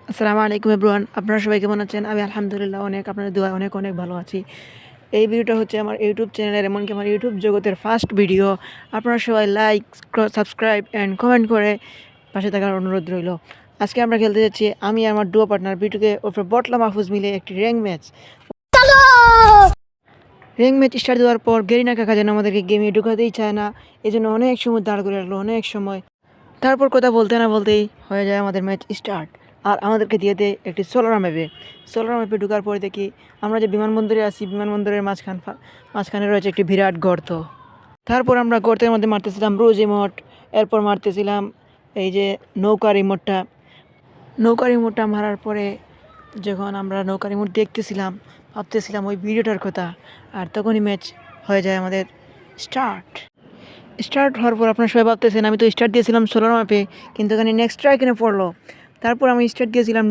আসসালামু আলাইকুম এভরিওয়ান, আপনারা সবাই কেমন আছেন? আমি আলহামদুলিল্লাহ আপনাদের দোয়ায় অনেক ভালো আছি। এই ভিডিওটা হচ্ছে আমার ইউটিউব চ্যানেলের, এমনকি আমার ইউটিউব জগতের ফার্স্ট ভিডিও। আপনারা সবাই লাইক, সাবস্ক্রাইব অ্যান্ড কমেন্ট করে পাশে থাকার অনুরোধ রইল। আজকে আমরা খেলতে যাচ্ছি আমি আর আমার ডুও পার্টনার বিটুকে ওরফে বটলা মাহফুজ মিলে একটি rank match. Rank match start দেওয়ার পর গেরিনা কাকা যেন আমাদেরকে গেমে ঢুকাতেই চায় না, এই জন্য অনেক সময় দাঁড় করে রাখলো, অনেক সময়। তারপর কথা বলতে না বলতেই হয়ে যায় আমাদের ম্যাচ স্টার্ট। আর আমাদেরকে দিয়ে দেয় একটি সোলার ম্যাপে ঢোকার পরে দেখি আমরা যে বিমানবন্দরে আছি, বিমানবন্দরের মাঝখানে রয়েছে একটি বিরাট গর্ত। তারপর আমরা গর্তের মধ্যে মারতেছিলাম রোজ ইমোট, এরপর মারতেছিলাম এই যে নৌকার ইমোটটা মারার পরে যখন আমরা নৌকার ইমোট দেখতেছিলাম, ভাবতেছিলাম ওই ভিডিওটার কথা। আর তখনই ম্যাচ হয়ে যায় আমাদের স্টার্ট হওয়ার পর আপনারা সবাই ভাবতেছেন আমি তো স্টার্ট দিয়েছিলাম সোলার ম্যাপে, কিন্তু এখানে নেক্সট ট্রাই কেন পড়লো। তারপর আমি স্টার্ট দিয়েছিলাম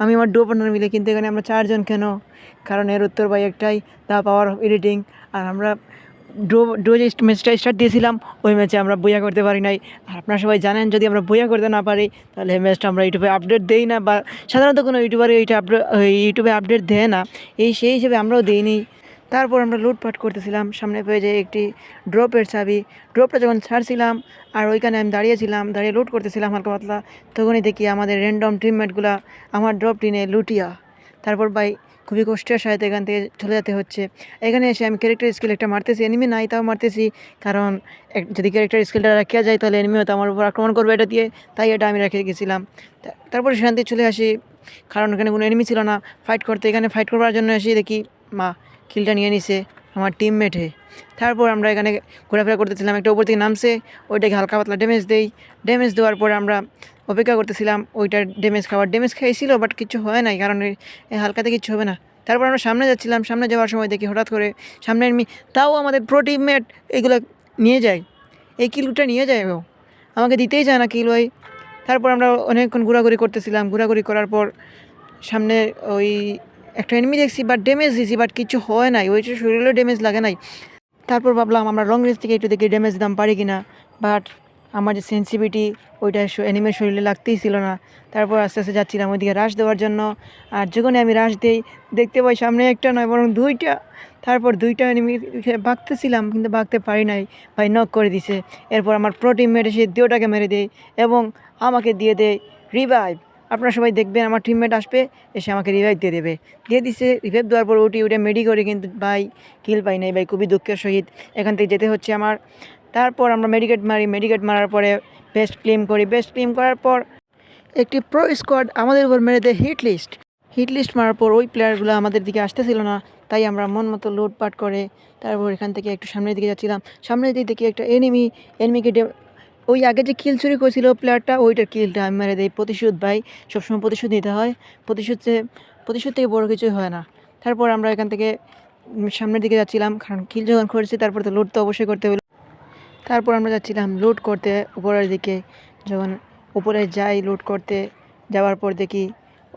আমি আমার পার্টনার মিলে, কিন্তু এখানে আমরা চারজন কেন? কারণ এর উত্তর ভাই একটাই, দ্য পাওয়ার অফ এডিটিং। আর আমরা যে ম্যাচটা স্টার্ট দিয়েছিলাম ওই ম্যাচে আমরা বইয়া করতে পারি নাই। আর আপনারা সবাই জানেন যদি আমরা বইয়া করতে না পারি তাহলে এই ম্যাচটা আমরা ইউটিউবে আপডেট দেই না, বা সাধারণত কোনো ইউটিউবারই ইউটিউবে আপডেট দেয় না, সেই হিসেবে আমরাও দিইনি। তারপর আমরা লুটপাট করতেছিলাম, সামনে পেয়ে যায় একটি ড্রপের চাবি। ড্রপটা যখন ছাড়ছিলাম আর ওইখানে আমি দাঁড়িয়ে লুট করতেছিলাম হালকা পাতলা, তখনই দেখি আমাদের র্যান্ডম টিমমেটগুলা আমার ড্রপটি নিয়ে লুটিয়া। তারপর ভাই খুবই কষ্টের সাথে এখান থেকে চলে যেতে হচ্ছে। এখানে এসে আমি ক্যারেক্টার স্কিল একটা মারতেছি, এনিমি নাই তাও মারতেছি, কারণ যদি ক্যারেক্টার স্কিলটা রাখিয়া যায় তাহলে এনিমি হয়তো আমার উপর আক্রমণ করবে এটা দিয়ে, তাই এটা আমি রেখে গেছিলাম। তারপরে শান্তি চলে আসি, কারণ এখানে কোনো এনিমি ছিল না ফাইট করতে। এখানে ফাইট করবার জন্য এসে দেখি কিলটা নিয়ে নিছে আমার টিমমেটে। তারপর আমরা এখানে ঘোরাফেরা করতেছিলাম, একটা উপর থেকে নামছে, ওইটাকে হালকা পাতলা ড্যামেজ দেওয়ার পরে আমরা অপেক্ষা করতেছিলাম ওইটার ড্যামেজ খাইছিল, বাট কিছু হয় নাই, কারণ এই হালকাতে কিছু হবে না। তারপর আমরা সামনে যাচ্ছিলাম, সামনে যাওয়ার সময় দেখি হঠাৎ করে সামনে এনিমি, তাও আমাদের প্রো টিমমেট এগুলো নিয়ে যায়, এই কিলটা নিয়ে যায়, ও আমাকে দিতেই চায় না কিল ওই। তারপর আমরা অনেকক্ষণ ঘোরাঘুরি করার পর সামনে ওই একটা এনিমি দেখছি, বাট ড্যামেজ দিছি, বাট কিছু হয় নাই, ওইটা শরীরেও ড্যামেজ লাগে নাই। তারপর ভাবলাম আমরা লং রেঞ্জ থেকে একটু দেখি ড্যামেজ দিতাম পারি কিনা, বাট আমার যে সেন্সিভিটি ওইটা এনিমের শরীরে লাগতেই ছিল না। তারপর আস্তে আস্তে যাচ্ছিলাম ওইদিকে রাশ দেওয়ার জন্য, আর যখনই আমি রাশ দিই দেখতে পাই সামনে একটা নয় বরং দুইটা। তারপর দুইটা এনিমি ভাগতেছিলাম, কিন্তু ভাগতে পারি নাই, ভাই নক করে দিছে। এরপর আমার প্রো টিমমেট এসে দুটাকে মেরে দেয় এবং আমাকে দিয়ে দেয় রিভাইভ। আপনারা সবাই দেখবেন আমার টিমমেট আসবে, এসে আমাকে রিভাইভ দিয়ে দিছে। রিভাইভ দেওয়ার পর উঠে মেডি করে, কিন্তু ভাই কিল পাই নাই ভাই, খুবই দুঃখের সহিত এখান থেকে যেতে হচ্ছে আমার। তারপর আমরা মেডিকেট মারার পরে বেস্ট ক্লেম করার পর একটি প্রো স্কোয়াড আমাদের উপর মেরে দেয় হিট লিস্ট মারার পর ওই প্লেয়ারগুলো আমাদের দিকে আসতেছিল না, তাই আমরা মন মতো লুটপাট করে তারপর এখান থেকে একটু সামনের দিকে যাচ্ছিলাম। সামনের দিকে দেখি একটা এনিমিকে ওই আগে যে কিল চুরি করেছিল প্লেয়ারটা, ওইটার কিলটা আমি মেরে দিই। প্রতিশোধ ভাই, সবসময় প্রতিশোধ নিতে হয়, প্রতিশোধ থেকে বড় কিছুই হয় না। তারপর আমরা এখান থেকে সামনের দিকে যাচ্ছিলাম, কারণ কিল যখন করেছি তারপর তো লুট তো অবশ্যই করতে হলো। তারপর আমরা যাচ্ছিলাম লুট করতে উপরের দিকে। যখন উপরে যাই লুট করতে যাওয়ার পর দেখি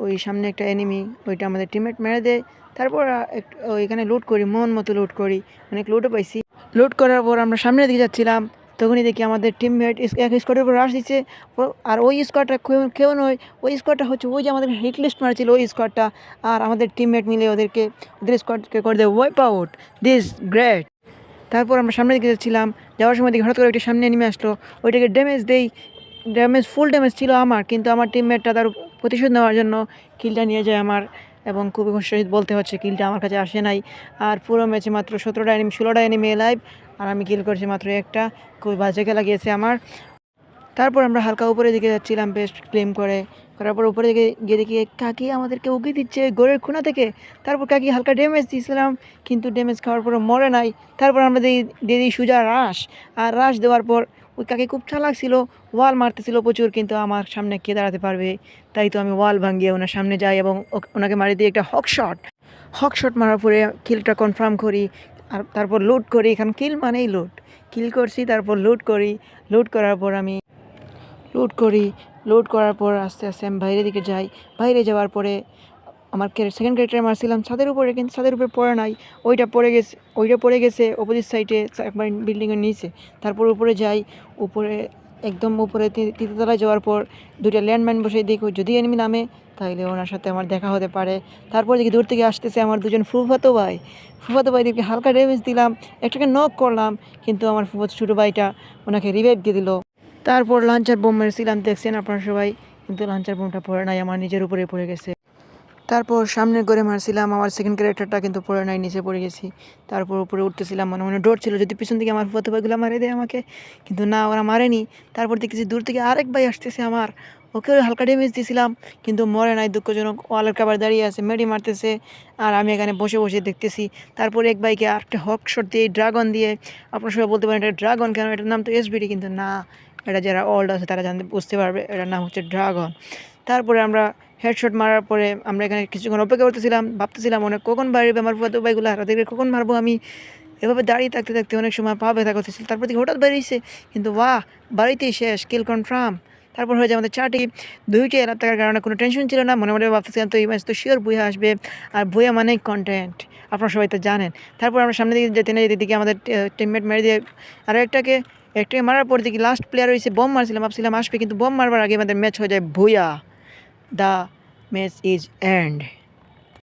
ওই সামনে একটা এনিমি, ওইটা আমাদের টিমমেট মেরে দেয়। তারপর ওইখানে লুট করি, মন মতো লুট করি, অনেক লুটও পাইছি। লুট করার পর আমরা সামনের দিকে যাচ্ছিলাম, তখনই দেখি আমাদের টিমমেট এক স্কোয়াডের উপর রাশ দিচ্ছে। আর ওই স্কোয়াডটা কেউ নয়, ওই স্কোয়াডটা হচ্ছে ওই যে আমাদের হিট লিস্ট মারছিল ওই স্কোয়াডটা। আর আমাদের টিমমেট মিলে ওদের স্কোয়াডকে করে দেয় ওয়াইপ আউট। This great. তারপর আমরা সামনের দিকে যাচ্ছিলাম, যাওয়ার সময় দেখি হঠাৎ করে একটা সামনে নেমে আসলো, ওইটাকে ফুল ড্যামেজ ছিল আমার, কিন্তু আমার টিমমেটটা তার প্রতিশোধ নেওয়ার জন্য কিলটা নিয়ে যায় আমার, এবং খুবই সহিত বলতে হচ্ছে কিলটা আমার কাছে আসে নাই। আর পুরো ম্যাচে মাত্র 16টা এনিমি লাইভ, আর আমি কিল করছি মাত্র একটা। খুবই বাজে খেলা গিয়েছে আমার। তারপর আমরা হালকা উপরের দিকে যাচ্ছিলাম বেস্ট করার পর উপরে দিকে গিয়ে দেখি কাকি আমাদেরকে উকি দিচ্ছে গোড়ের খুনা থেকে। তারপর কাকি হালকা ড্যামেজ দিয়েছিলাম, কিন্তু ড্যামেজ খাওয়ার পরে মরে নাই। তারপর আমরা দিয়ে দিই সোজা রাশ দেওয়ার পর ওই কাকি খুব চালাক ছিল, ওয়াল মারতেছিল প্রচুর, কিন্তু আমার সামনে কে দাঁড়াতে পারবে, তাই তো আমি ওয়াল ভাঙিয়ে ওনার সামনে যাই এবং ওনাকে মারি দিয়ে একটা হক শট মারার পরে কিলটা কনফার্ম করি। আর তারপর লুট করি, এখানে কিল মানেই কিল করছি। তারপর লুট করার পর আমি লুট করার পর আস্তে আস্তে আমি বাইরের দিকে যাই। বাইরে যাওয়ার পরে আমার সেকেন্ড ক্যারেক্টার মারছিলাম ছাদের উপরে, কিন্তু ছাদের উপরে পড়ে নাই, ওইটা পড়ে গেছে অপোজিট সাইডে একবার বিল্ডিংয়ের নিচে। তারপর উপরে যাই, উপরে একদম উপরে তৃতীয় তলায় যাওয়ার পর দুইটা ল্যান্ডমাইন বসে দেখো যদি এনিমি নামে তাহলে ওনার সাথে আমার দেখা হতে পারে। তারপর দেখি দূর থেকে আসতেছে আমার দুজন ফুফাতো ভাইদেরকে হালকা ড্যামেজ দিলাম, একটাকে নক করলাম, কিন্তু আমার ছোটো ভাইটা ওনাকে রিভাইভ দিয়ে দিল। তারপর লাঞ্চার বোম মেরেছিলাম, দেখছেন আপনারা সবাই, কিন্তু লাঞ্চার বোমটা পড়ে নাই, আমার নিজের উপরে পড়ে গেছে। তারপর সামনের ঘরে মারছিলাম, আমার সেকেন্ড ক্যারেক্টারটা কিন্তু পড়ে নাই, নিচে পড়ে গেছি। তারপর উপরে উঠতেছিলাম, মনে মনে ডর ছিল যদি পিছন থেকে আমার ফুফাতো ভাইগুলো মারে দেয় আমাকে, কিন্তু না, ওরা মারেনি। তারপর দেখেছি দূর থেকে আরেক ভাই আসতেছে আমার, ওকে হালকা ড্যামেজ দিয়েছিলাম, কিন্তু মরে নাই, দুঃখজনক ওয়ালের কাবার দাঁড়িয়ে আছে, মেডি মারতেছে, আর আমি এখানে বসে বসে দেখতেছি। তারপর এক ভাইকে আরেকটা হক শট দিয়ে ড্রাগন দিয়ে, আপনার সবাই বলতে পারেন এটা ড্রাগন কেন, এটার নাম তো এসবিডি, কিন্তু না, এটা যারা ওল্ড আছে তারা জানতে বুঝতে পারবে, এটার নাম হচ্ছে ড্রাগন। তারপরে আমরা হেডশট মারার পরে আমরা এখানে কিছুক্ষণ অপেক্ষা করতেছিলাম, ভাবতেছিলাম অনেক কখন বাড়বে আমার ফুফাতো ভাইগুলো, তাদেরকে কখন মারবো আমি। এভাবে দাঁড়িয়ে থাকতে থাকতে অনেক সময় পা ব্যথা করতেছিল। তারপর থেকে হঠাৎ বেরিয়েছে, কিন্তু বাহ, বাড়িতেই শেষ, কিল কনফার্ম। তারপর হয়েছে আমাদের 4টি, 2টি এলাপ থাকার কারণে কোনো টেনশন ছিল না, মনে মনে ভাবতেছিলাম তো এই ম্যাচ তো শিওর বুয়া আসবে, আর বুয়া মানেই কন্টেন্ট, আপনারা সবাই তো জানেন। তারপর আমরা সামনে দিকে যেতে না যেতে দিকে আমাদের টিমমেট মেরে দিয়ে আরও একটাকে মারার পর দেখি লাস্ট প্লেয়ার হয়েছে, বম মারছিলাম, ভাবছিলাম আসবে, কিন্তু বম মারবার আগে আমাদের ম্যাচ হয়ে যায় ভুয়া। The match is and.